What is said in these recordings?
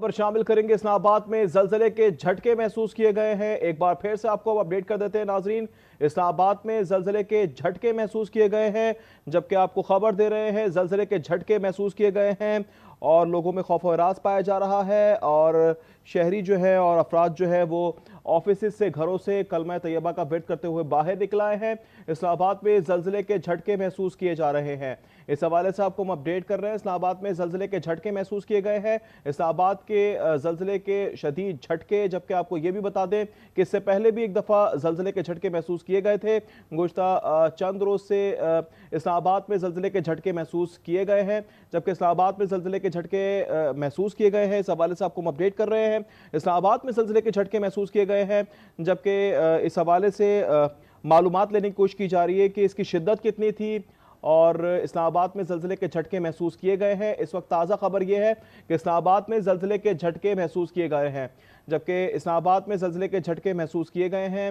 खबर शामिल करेंगे। इस्लामाबाद में जलजले के झटके महसूस किए गए हैं। एक बार फिर से आपको अपडेट कर देते हैं नाजरीन। इस्लामाबाद में जलजले के झटके महसूस किए गए हैं, जबकि आपको खबर दे रहे हैं जलजले के झटके महसूस किए गए हैं और लोगों में खौफ व हरास पाया जा रहा है। और शहरी जो है और अफराद जो है वो ऑफिस से, घरों से कलमा तैयबा का विर्द करते हुए बाहर निकल आए हैं। इस्लामाबाद में जलजले के झटके महसूस किए जा रहे हैं। इस हवाले से आपको हम अपडेट कर रहे हैं। इस्लामाबाद में जलजले के झटके महसूस किए गए हैं। इस्लामाबाद के जलजले के शदीद झटके, जबकि आपको ये भी बता दें कि इससे पहले भी एक दफ़ा जलजले के झटके महसूस किए गए थे। गुज़श्ता चंद रोज़ से इस्लामाबाद में जलजले के झटके महसूस किए गए हैं, जबकि इस्लामाबाद में जलजले के झटके महसूस किए गए हैं। इस हवाले से आपको हम अपडेट कर रहे हैं। इस्लामाबाद में जलजले के झटके महसूस किए गए हैं, जबकि इस हवाले से मालूमात लेने की कोशिश की जा रही है कि इसकी शिद्दत कितनी थी और इस्लामाबाद में जलजले के झटके महसूस किए गए हैं। इस वक्त ताज़ा खबर यह है कि इस्लामाबाद में जलजले के झटके महसूस किए गए हैं, जबकि इस्लामाबाद में जलजले के झटके महसूस किए गए हैं।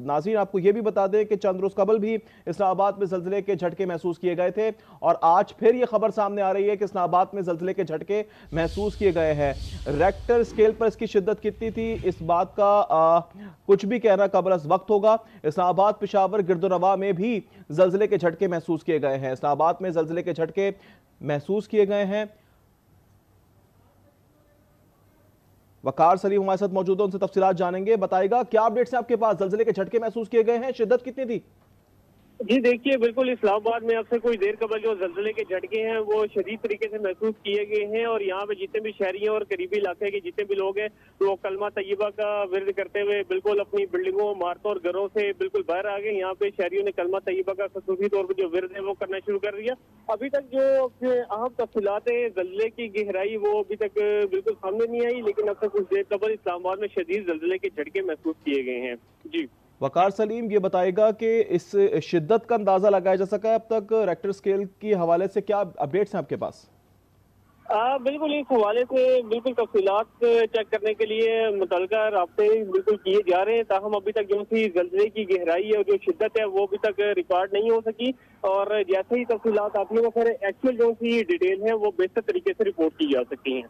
नाज़रीन, आपको यह भी बता दें कि चंद रोज़ कबल भी इस्लामाबाद में जलजले के झटके महसूस किए गए थे और आज फिर यह खबर सामने आ रही है कि इस्लामाबाद में जलजले के झटके महसूस किए गए हैं। रेक्टर स्केल पर इसकी शिद्दत कितनी थी, इस बात का कुछ भी कहना कबल अज़ वक्त होगा। इस्लामाबाद, पेशावर, गिरदोनवा में भी जलजले के झटके महसूस किए गए हैं। इस्लामाबाद में जलजले के झटके महसूस किए गए हैं। वकार सलीम हमारे साथ मौजूद है, उनसे तफसीलात जानेंगे। बताएगा क्या अपडेट्स हैं आपके पास, जलजले के झटके महसूस किए गए हैं, शिद्दत कितनी थी? जी देखिए, बिल्कुल इस्लामाबाद में अब से कुछ देर कबल जो जलजले के झटके हैं वो शदीद तरीके से महसूस किए गए हैं और यहाँ पे जितने भी शहरी हैं और करीबी इलाके के जितने भी लोग हैं वो कलमा तैयबा का विर्द करते हुए बिल्कुल अपनी बिल्डिंगों, इमारतों और घरों से बिल्कुल बाहर आ गए। यहाँ पे शहरियों ने कलमा तैयबा का खसूसी तौर पर जो विर्द है वो करना शुरू कर दिया। अभी तक जो अहम तफसीलात है जलजले की गहराई वो अभी तक बिल्कुल सामने नहीं आई, लेकिन अब तक कुछ देर कबल इस्लामाबाद में शदीद जलजले के झटके महसूस किए गए हैं। जी वकार सलीम, ये बताएगा कि इस शिद्दत का अंदाजा लगाया जा सका है अब तक, रेक्टर स्केल के हवाले से क्या अपडेट्स हैं आपके पास? बिल्कुल इस हवाले से बिल्कुल तफसीलात चेक करने के लिए मुतल्लिका राब्ते बिल्कुल किए जा रहे हैं। ताहम अभी तक जो सी जलजले की गहराई है और जो शिद्दत है वो अभी तक रिकॉर्ड नहीं हो सकी और जैसे ही तफसीलात आती है वो फिर एक्चुअल जो सी डिटेल है वो बेहतर तरीके से रिपोर्ट की जा सकती हैं।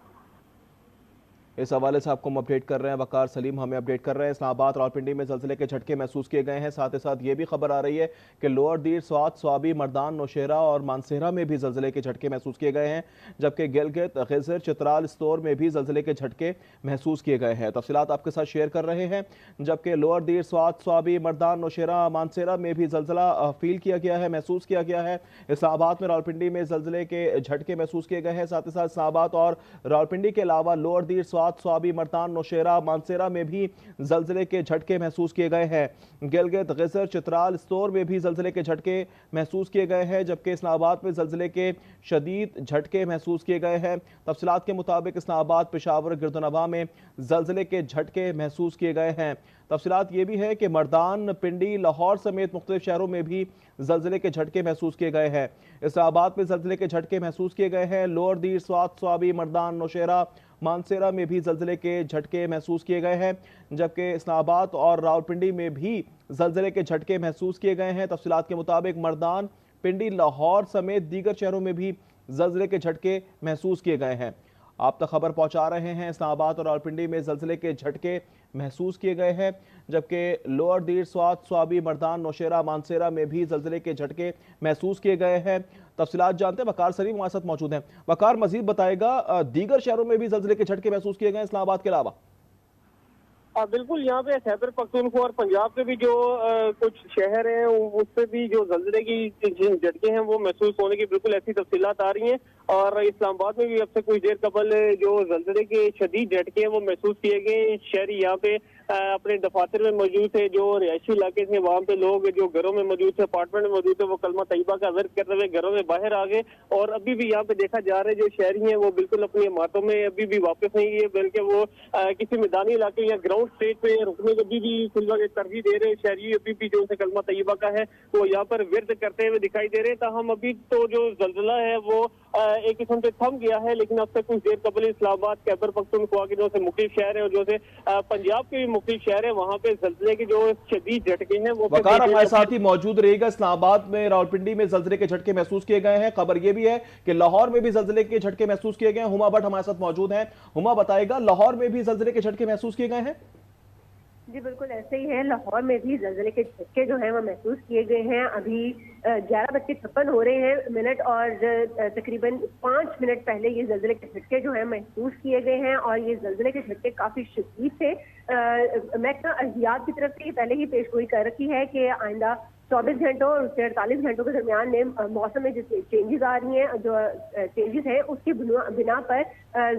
इस हवाले से आपको हम अपडेट कर रहे हैं। वकार सलीम हमें अपडेट कर रहे हैं। इस्लामाबाद, रावलपिंडी में जलजले के झटके महसूस किए गए हैं। साथ ही साथ ये भी खबर आ रही है कि लोअर दीर, स्वात, स्वाबी, मर्दान, नौशेरा और मानसेरा में भी जलजले के झटके महसूस किए गए हैं, जबकि गिलगित, खिज़र, चित्राल, स्टोर में भी जलजले के झटके महसूस किए गए हैं। तफसीलात आपके साथ शेयर कर रहे हैं। जबकि लोअर दीर, स्वात, स्वाबी, मर्दान, नौशेरा, मानसेरा में भी जलजला फील किया गया है, महसूस किया गया है। इस्लामाबाद में, रावलपिंडी में जलजले के झटके महसूस किए गए हैं। साथ ही साथ इस्लामाबाद और रावलपिंडी के अलावा लोअर दीर, स्वाबी, मर्दान, नौशेरा, मानसेरा में भी जलजले के झटके महसूस किए गए हैं। गिलगित, खिज़र, चित्राल, स्टोर में भी जलजले के झटके महसूस किए गए हैं, जबकि इस्लामाबाद में जलजले के शदीद झटके महसूस किए गए हैं। तफसीलात के मुताबिक इस्लामाबाद, पेशावर, गिरदोनवा में जलजले के झटके महसूस किए गए हैं। तफसीलात ये भी है कि मर्दान, पिंडी, लाहौर समेत मुख्तलिफ शहरों में भी जलजले के झटके महसूस किए गए हैं। इस्लामाबाद में जलजले के झटके महसूस किए गए हैं। लोअर दीर, स्वात, स्वाबी, मर्दान, नौशेरा, मानसेरा में भी जलजले के झटके महसूस किए गए हैं, जबकि इस्लामाबाद और रावलपिंडी में भी जलजले के झटके महसूस किए गए हैं। तफसीलात के मुताबिक मर्दान, पिंडी, लाहौर समेत दीगर शहरों में भी जलजले के झटके महसूस किए गए हैं। आप तक खबर पहुंचा रहे हैं। इस्लामाबाद और रावलपिंडी में जलजले के झटके महसूस किए गए हैं, जबकि लोअर दीर, स्वात, स्वाबी, मर्दान, नौशेरा, मानसेरा में भी जलजले के झटके महसूस किए गए हैं। तफसीलात जानते हैं, वकार सलीम हमारे साथ मौजूद हैं। वकार, मजीद बताएगा दीगर शहरों में भी जलजले के झटके महसूस किए गए इस्लामाबाद के अलावा? बिल्कुल, यहाँ पे खैबर पख्तूनख्वा और पंजाब के भी जो कुछ शहर हैं उससे भी जो जलजले की झटके हैं वो महसूस होने की बिल्कुल ऐसी तफसीलात आ रही हैं और इस्लामाबाद में भी अब से कुछ देर कबल जो जलजले के शदीद झटके हैं वो महसूस किए गए। शहरी यहाँ पे अपने दफातर में मौजूद थे, जो रिहायशी इलाके थे वहाँ पे लोग जो घरों में मौजूद थे, अपार्टमेंट में मौजूद थे, वो कलमा तैयबा का विर्द करते हुए घरों में बाहर आ गए और अभी भी यहाँ पे देखा जा रहा है जो शहरी हैं वो बिल्कुल अपनी इमारतों में अभी भी वापस नहीं है, बल्कि वो किसी मैदानी इलाके या ग्राउंड स्टेज पे रुकने को अभी भी तरजीह दे रहे हैं। शहरी अभी भी जो कलमा तैयबा का है वो यहाँ पर विर्द करते हुए दिखाई दे रहे हैं। ताहम अभी तो जो जलजला है वो एक किस्म से थम गया है, लेकिन अब से कुछ देर कबल इस्लामाबाद, खैबर पख्तूनख्वा के जो से मुख्तलिफ शहर है और जो से पंजाब के भी मुख्तलिफ शहर है, वहाँ पे जल्जले के जो शदीद झटके हैं वो वकार हमारे साथ ही मौजूद रहेगा। इस्लामाबाद में, रावलपिंडी में जल्जले के झटके महसूस किए गए हैं। खबर यह भी है कि लाहौर में भी जल्जले के झटके महसूस किए गए हैं। हुमा भट्ट हमारे साथ मौजूद हैं। हुमा बताएगा, लाहौर में भी जल्जले के झटके महसूस किए गए हैं? जी बिल्कुल ऐसे ही है, लाहौर में भी जल्जले के झटके जो हैं वो महसूस किए गए हैं। अभी 11:56 हो रहे हैं मिनट और तकरीबन 5 मिनट पहले ये जल्जले के झटके जो हैं महसूस किए गए हैं और ये जल्जले के झटके काफी शदीद थे। महकमा अर्जियात की तरफ से ये पहले ही पेशगोई कर रखी है कि आइंदा 24 घंटों और 48 घंटों के दरमियान में मौसम में जो चेंजेस आ रही हैं, जो चेंजेस हैं उसकी बिना पर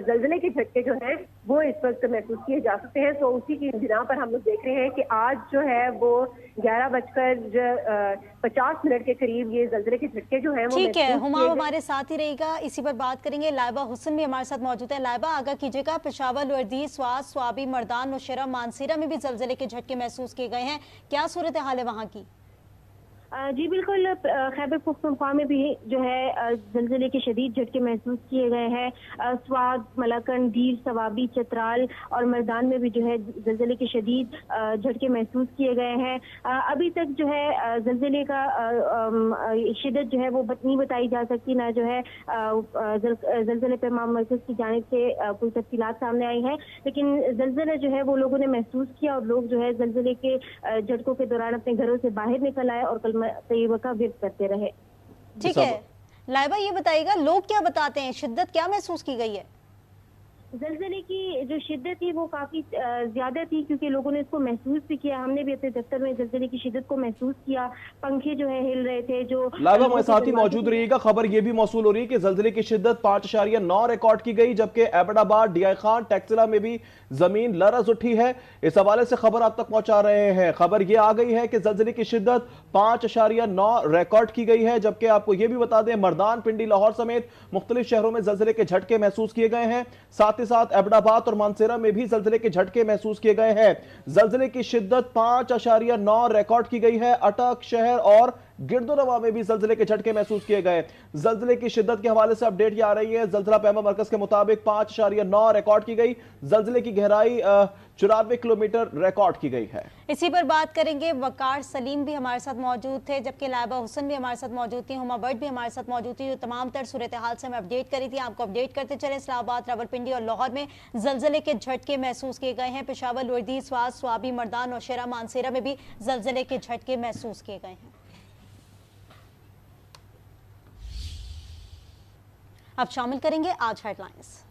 जल्जले के झटके जो हैं वो इस वक्त महसूस किए जा सकते हैं। तो उसी की बिना पर हम लोग देख रहे हैं कि आज जो है वो 11:50 के करीब ये जल्जले के झटके जो हैं वो ठीक है। हुमा हमारे साथ ही रहेगा, इसी पर बात करेंगे। लाइबा हुसन भी हमारे साथ मौजूद है। लाइबा, आगाह कीजिएगा, पेशावर, लोअरदीर, स्वात, स्वाबी, मर्दान, नौशेरा, मानसेरा में भी जल्जले के झटके महसूस किए गए हैं। क्या सूरत हाल है वहाँ की? जी बिल्कुल, खैबर पख्तूनख्वा में भी जो है जल्जले के शदीद झटके महसूस किए गए हैं। स्वाद, मलाकंड, दीर, सवाबी, चतराल और मर्दान में भी जो है जल्जले के शदीद झटके महसूस किए गए हैं। अभी तक जो है जल्जले का शिद्दत जो है वो नहीं बताई जा सकती, ना जो है जल्जले पे मरकज़ की जानिब से कोई तफसीलात सामने आई है, लेकिन जल्जला जो है वो लोगों ने महसूस किया और लोग जो है जल्जले के झटकों के दौरान अपने घरों से बाहर निकल आए और तय्यबा का व्यक्त करते रहे। ठीक है लाइबा, ये बताइएगा लोग क्या बताते हैं, शिद्दत क्या महसूस की गई है? जल्जले की जो शिद्दत थी वो काफी ज्यादा थी, क्योंकि लोगों ने इसको महसूस भी किया। हमने भी अपने दफ्तर में जल्जले की शिद्दत को महसूस किया। पंखे जो है हिल रहे थे। जो लाइबा हमारे साथ ही मौजूद रहिएगा। खबर यह भी मौसूल हो रही है कि जल्जले की शिद्दत 5.9 रिकॉर्ड की गई, जबकि एबटाबाद, डीआई खान, टैक्सिला में भी जमीन लरज उठी है। इस हवाले से खबर आप तक पहुंचा रहे हैं। खबर यह आ गई है कि जल्जले की शिद्दत 5.9 रिकॉर्ड की गई है, जबकि आपको यह भी बता दें मर्दान, पिंडी, लाहौर समेत मुख्तलिफ शहरों में जल्जले के झटके महसूस किए गए हैं। साथ ही साथ एबटाबाद और मानसेरा में भी जल्जले के झटके महसूस किए गए हैं। जल्जले की शिद्दत 5.9 रिकॉर्ड की गई है। अटक शहर और गिरदोनवा में भी जल्जले के झटके महसूस किए गए। जल्जले की शिद्दत के हवाले से अपडेट ये आ रही है। जल्जला पैमा मरकज के मुताबिक 5.9 रिकॉर्ड की गई। जल्जले की गहराई 94 किलोमीटर रिकॉर्ड की गई है। इसी पर बात करेंगे। वकार सलीम भी हमारे साथ मौजूद थे, जबकि लाइबा हुसन भी हमारे साथ मौजूद थी, हुमा भट्ट भी हमारे साथ मौजूद थी, जो तमाम तर सूरत हाल से हमें अपडेट करी थी। आपको अपडेट करते चले। इस्लामाबाद, रावलपिंडी और लाहौर में जल्जले के झटके महसूस किए गए हैं। पेशावर, लोअरदीर, स्वात, स्वाबी, मर्दान, नौशेरा, मानसेरा में भी जल्जले के झटके महसूस किए गए हैं। अब शामिल करेंगे आज हेडलाइंस।